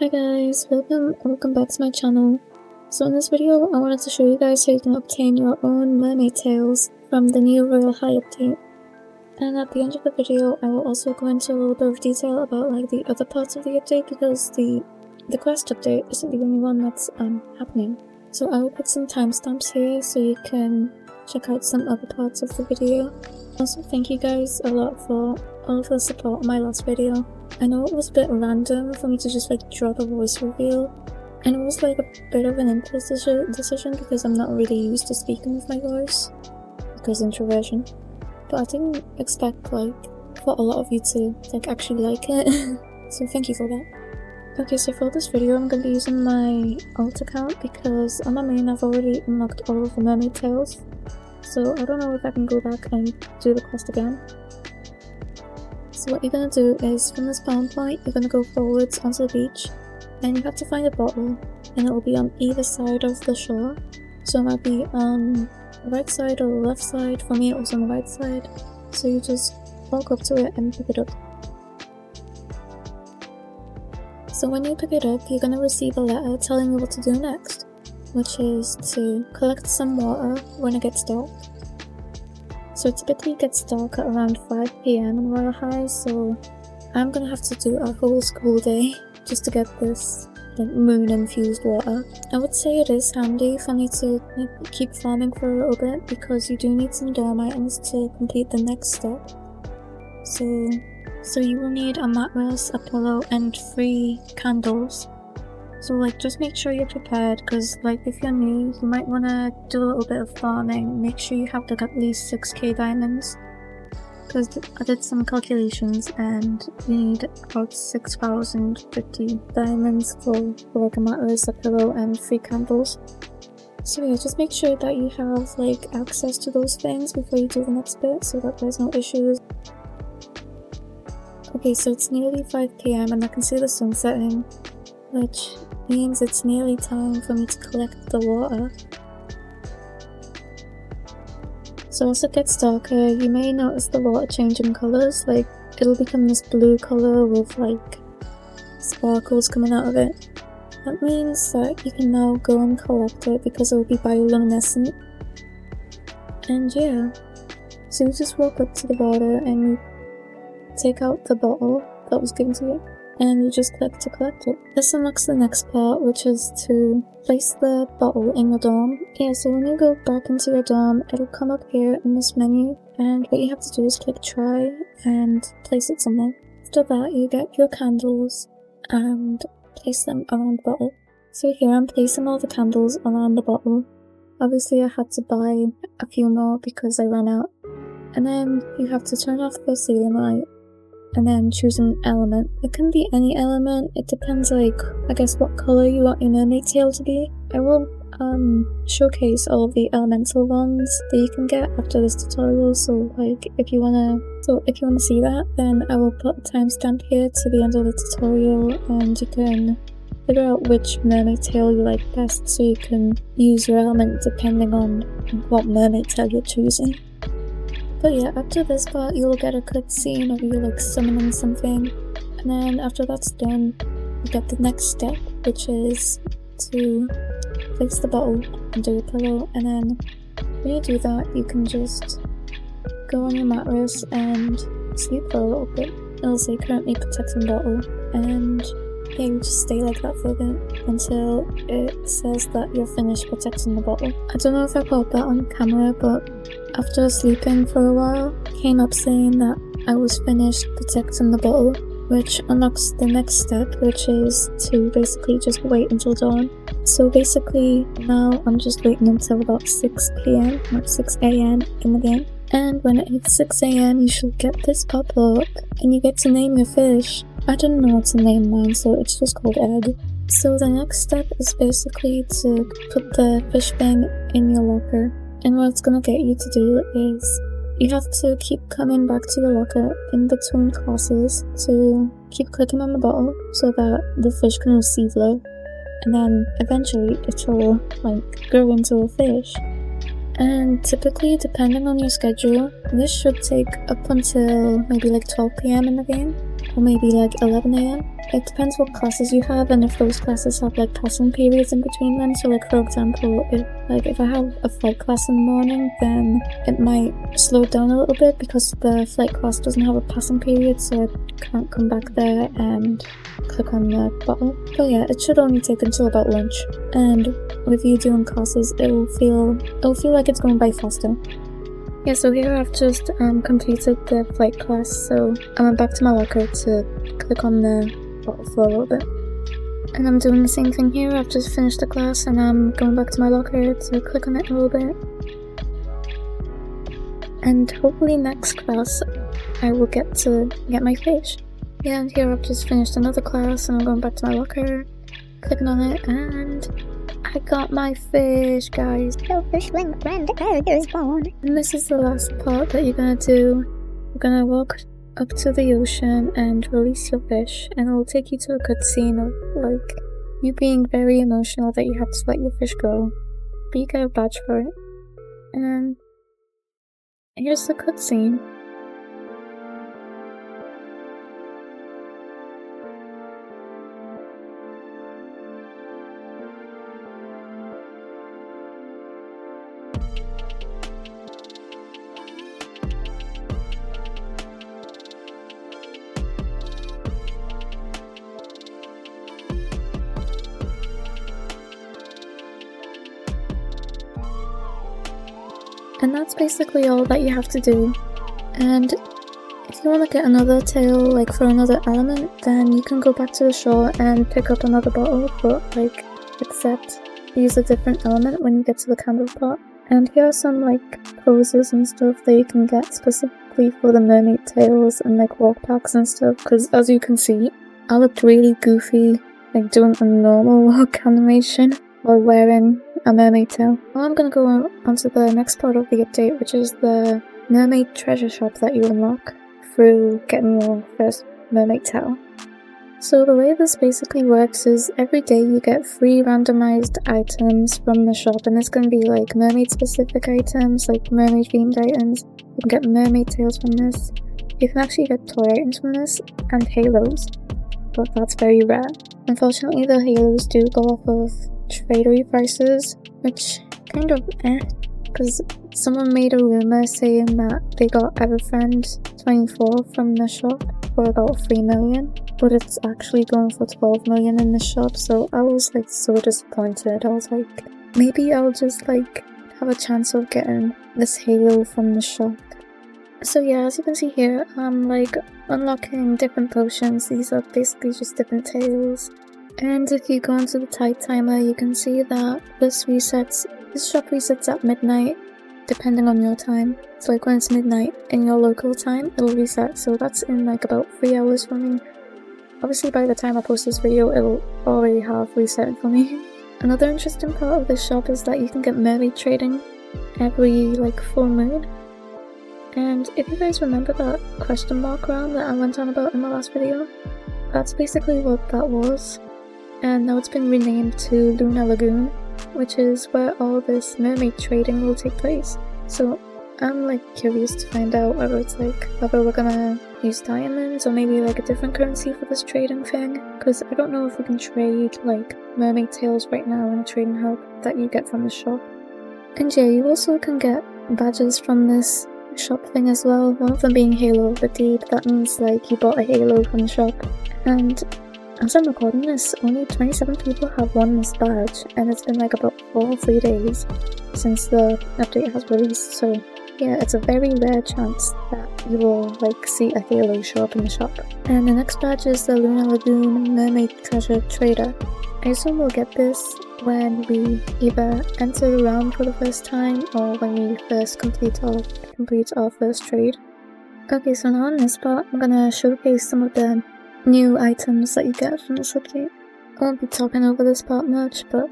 Hi guys, welcome back to my channel. So in this video, I wanted to show you guys how you can obtain your own mermaid tails from the new Royal High update. And at the end of the video, I will also go into a little bit of detail about like the other parts of the update, because the quest update isn't the only one that's happening. So I will put some timestamps here so you can check out some other parts of the video. Also, thank you guys a lot for all of the support on my last video. I know it was a bit random for me to just like drop a voice reveal, and it was like a bit of an impulse decision because I'm not really used to speaking with my voice because introversion. But I didn't expect like for a lot of you to like actually like it. So thank you for that. Okay, so for this video I'm going to be using my alt account because on my main I've already unlocked all of the mermaid tails. So I don't know if I can go back and do the quest again. So what you're going to do is, from the spawn point, you're going to go forwards onto the beach, and you have to find a bottle, and it will be on either side of the shore. So it might be on the right side or the left side. For me it was on the right side. So you just walk up to it and pick it up. So when you pick it up, you're going to receive a letter telling you what to do next, which is to collect some water when it gets dark. So it typically gets dark at around 5 PM in Royal High, so I'm gonna have to do a whole school day just to get this like moon infused water. I would say it is handy for me to like, keep farming for a little bit because you do need some dorm items to complete the next step. So you will need a mattress, a pillow, and 3 candles. So like just make sure you're prepared, because like if you're new, you might want to do a little bit of farming. Make sure you have like at least 6k diamonds, because I did some calculations and you need about 6,050 diamonds for like a mattress, a pillow, and 3 candles. So yeah, just make sure that you have like access to those things before you do the next bit so that there's no issues. Okay, so it's nearly 5 PM and I can see the sun setting, which means it's nearly time for me to collect the water. So as it gets darker, you may notice the water changing colours, like it'll become this blue colour with like sparkles coming out of it. That means that you can now go and collect it because it will be bioluminescent. And yeah, so you just walk up to the water and you take out the bottle that was given to you, and you just click to collect it. This unlocks the next part, which is to place the bottle in your dorm. Yeah, so when you go back into your dorm, it'll come up here in this menu, and what you have to do is click try and place it somewhere. After that, you get your candles and place them around the bottle. So here I'm placing all the candles around the bottle. Obviously I had to buy a few more because I ran out. And then you have to turn off the ceiling light and then choose an element. It can be any element, it depends like I guess what colour you want your mermaid tail to be. I will showcase all of the elemental ones that you can get after this tutorial, so like if you wanna see that, then I will put a timestamp here to the end of the tutorial and you can figure out which mermaid tail you like best so you can use your element depending on what mermaid tail you're choosing. But yeah, after this part you'll get a cutscene of you like summoning something, and then after that's done you get the next step, which is to place the bottle under your pillow, and then when you do that you can just go on your mattress and sleep for a little bit. It'll say currently protecting bottle, and yeah, you just stay like that for a bit until it says that you're finished protecting the bottle. I don't know if I caught that on camera, but after sleeping for a while, it came up saying that I was finished protecting the bottle, which unlocks the next step, which is to basically just wait until dawn. So basically now I'm just waiting until about 6 PM or 6 AM in the game. And when it hits 6 AM you should get this pop-up and you get to name your fish. I didn't know what to name mine, so it's just called Egg. So the next step is basically to put the fish thing in your locker. And what it's gonna get you to do is you have to keep coming back to your locker in between classes to keep clicking on the bottle so that the fish can receive love, and then eventually it will like grow into a fish. And typically, depending on your schedule, this should take up until maybe like 12 PM in the game. or maybe like 11 AM. It depends what classes you have and if those classes have like passing periods in between them. So like for example, if I have a flight class in the morning, then it might slow down a little bit because the flight class doesn't have a passing period, so I can't come back there and click on the bottle. But yeah, it should only take until about lunch. And with you doing classes, it'll feel like it's going by faster. Yeah, so here I've just completed the flight class, so I went back to my locker to click on the bottle for a little bit. And I'm doing the same thing here. I've just finished the class and I'm going back to my locker to click on it a little bit. And hopefully next class I will get to get my fish. Yeah, and here I've just finished another class and I'm going back to my locker, clicking on it, and I got my fish, guys. And this is the last part that you're gonna do. You're gonna walk up to the ocean and release your fish, and it will take you to a cutscene of like you being very emotional that you have to let your fish go, but you get a badge for it. And then here's the cutscene. And that's basically all that you have to do. And if you want to get another tail, like for another element, then you can go back to the shore and pick up another bottle, but like, except use a different element when you get to the candle pot. And here are some like poses and stuff that you can get specifically for the mermaid tails and like walk packs and stuff, because as you can see, I looked really goofy, like doing a normal walk animation while wearing a mermaid tail. Now I'm gonna go on to the next part of the update, which is the mermaid treasure shop that you unlock through getting your first mermaid tail. So the way this basically works is every day you get 3 randomized items from the shop, and this can be like mermaid specific items, like mermaid themed items. You can get mermaid tails from this. You can actually get toy items from this, and halos, but that's very rare. Unfortunately, the halos do go off of tradery prices, which kind of because someone made a rumor saying that they got Everfriend 24 from the shop for about 3 million, but it's actually going for 12 million in the shop, so I was like so disappointed. I was like, maybe I'll just like have a chance of getting this halo from the shop. So yeah, as you can see here, I'm like unlocking different potions. These are basically just different tails. And if you go into the tide timer, you can see that this shop resets at midnight, depending on your time. So like when it's midnight in your local time, it'll reset, so that's in like about 3 hours for me. Obviously by the time I post this video, it'll already have reset for me. Another interesting part of this shop is that you can get mermaid trading every like full moon. And if you guys remember that question mark round that I went on about in my last video, that's basically what that was. And now it's been renamed to Luna Lagoon, which is where all this mermaid trading will take place. So I'm like curious to find out whether we're gonna use diamonds or maybe like a different currency for this trading thing, because I don't know if we can trade like mermaid tails right now in a trading hub that you get from the shop. And yeah, you also can get badges from this shop thing as well, one of them being Halo of the Deep. That means like you bought a halo from the shop. And as I'm recording this, only 27 people have won this badge, and it's been like about 4 or 3 days since the update has released, so yeah, it's a very rare chance that you will like see a halo show up in the shop. And the next badge is the Luna Lagoon Mermaid Treasure Trader. I assume we'll get this when we either enter the realm for the first time or when we first complete our first trade. Okay, so now in this part, I'm gonna showcase some of the new items that you get from this update. I won't be talking over this part much, but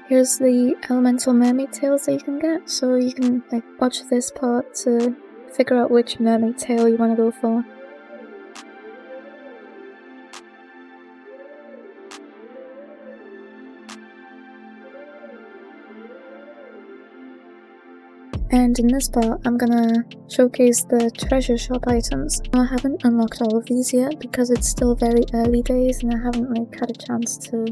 here's the elemental mermaid tails that you can get, so you can like watch this part to figure out which mermaid tail you want to go for. And in this part, I'm gonna showcase the treasure shop items. I haven't unlocked all of these yet because it's still very early days and I haven't like had a chance to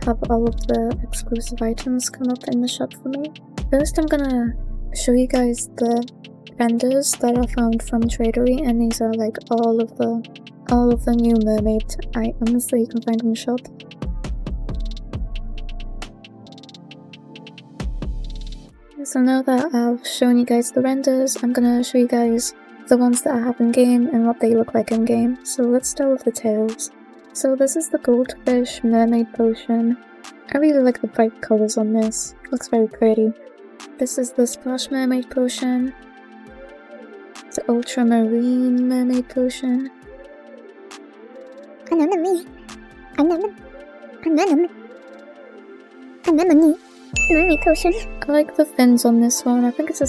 have all of the exclusive items come up in the shop for me. First, I'm gonna show you guys the vendors that I found from Tradery, and these are like all of the new mermaid items that you can find in the shop. So now that I've shown you guys the renders, I'm gonna show you guys the ones that I have in game and what they look like in game. So let's start with the tails. So this is the goldfish mermaid potion. I really like the bright colours on this, it looks very pretty. This is the splash mermaid potion. The ultramarine mermaid potion. Mermaid potion. I like the fins on this one. I think it's the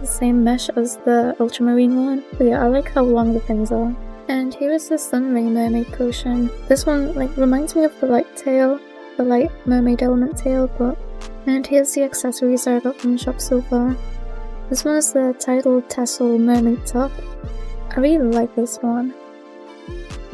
same mesh as the ultramarine one. But yeah, I like how long the fins are. And here is the sunray mermaid potion. This one like reminds me of the light tail, the light mermaid element tail, and here's the accessories I got from the shop so far. This one is the tidal tassel mermaid top. I really like this one.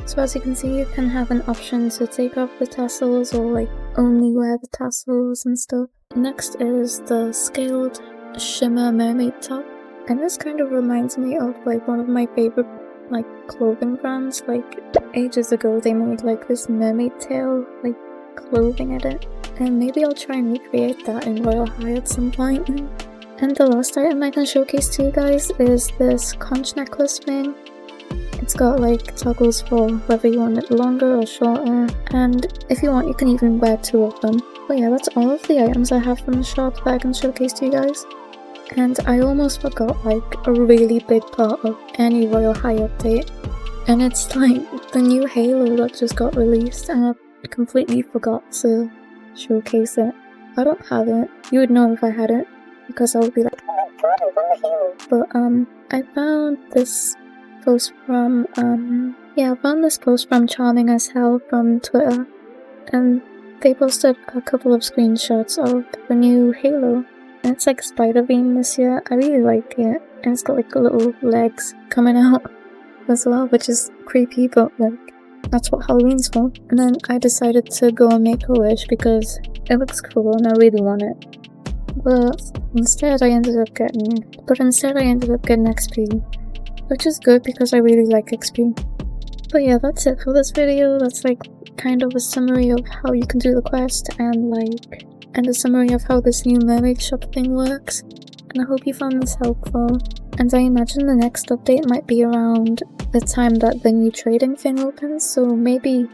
So as you can see, you can have an option to take off the tassels or like only wear the tassels and stuff. Next is the scaled shimmer mermaid top. And this kind of reminds me of like one of my favorite like clothing brands. Like ages ago they made like this mermaid tail like clothing edit. And maybe I'll try and recreate that in Royale High at some point. And the last item I can showcase to you guys is this conch necklace thing. It's got like toggles for whether you want it longer or shorter, and if you want you can even wear 2 of them. But yeah, that's all of the items I have from the shop that I can showcase to you guys. And I almost forgot like a really big part of any Royale High update, and it's like the new Halo that just got released and I completely forgot to showcase it. I don't have it. You would know if I had it because I would be like, oh my god, I won the Halo. But I found this post from Charming as Hell from Twitter, and they posted a couple of screenshots of the new Halo, and it's like spider beam this year. I really like it, and it's got like little legs coming out as well, which is creepy, but like that's what Halloween's for. And then I decided to go and make a wish because it looks cool and I really want it. But instead I ended up getting XP. Which is good because I really like XP. But yeah, that's it for this video. That's like kind of a summary of how you can do the quest and a summary of how this new mermaid shop thing works. And I hope you found this helpful. And I imagine the next update might be around the time that the new trading thing opens, so maybe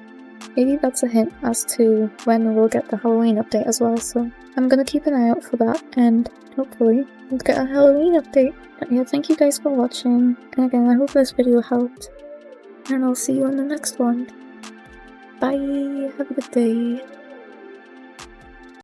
that's a hint as to when we'll get the Halloween update as well. So I'm gonna keep an eye out for that, and hopefully we'll get a Halloween update. But yeah, thank you guys for watching, and again, I hope this video helped, and I'll see you in the next one. Bye, have a good day.